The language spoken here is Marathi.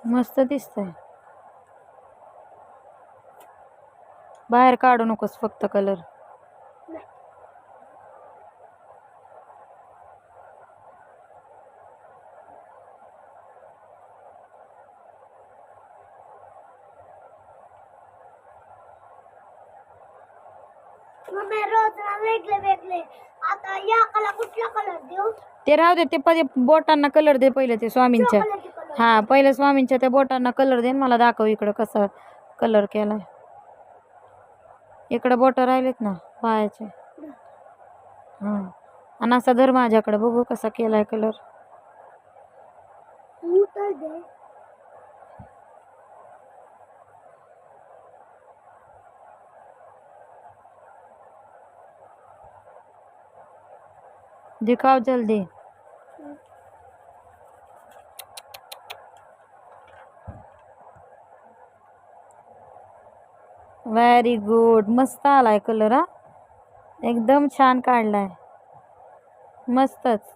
मस्त दिसतंय. बाहेर काढू नकोस फक्त कलर. ते राहू दे, ते बोटांना कलर दे पहिले, ते स्वामींच्या. हा, पहिले स्वामींच्या त्या बोटांना कलर दे. मला दाखव इकडं कसा कलर केलाय. इकडं बोट राहिलेत ना पायाचे. हा, आणि असा धर माझ्याकडे, बघू कसा केलाय कलर. दिखाव जल्दी. Very good. मस्त आलाय कलर. हा, एकदम छान काढलाय. मस्तच.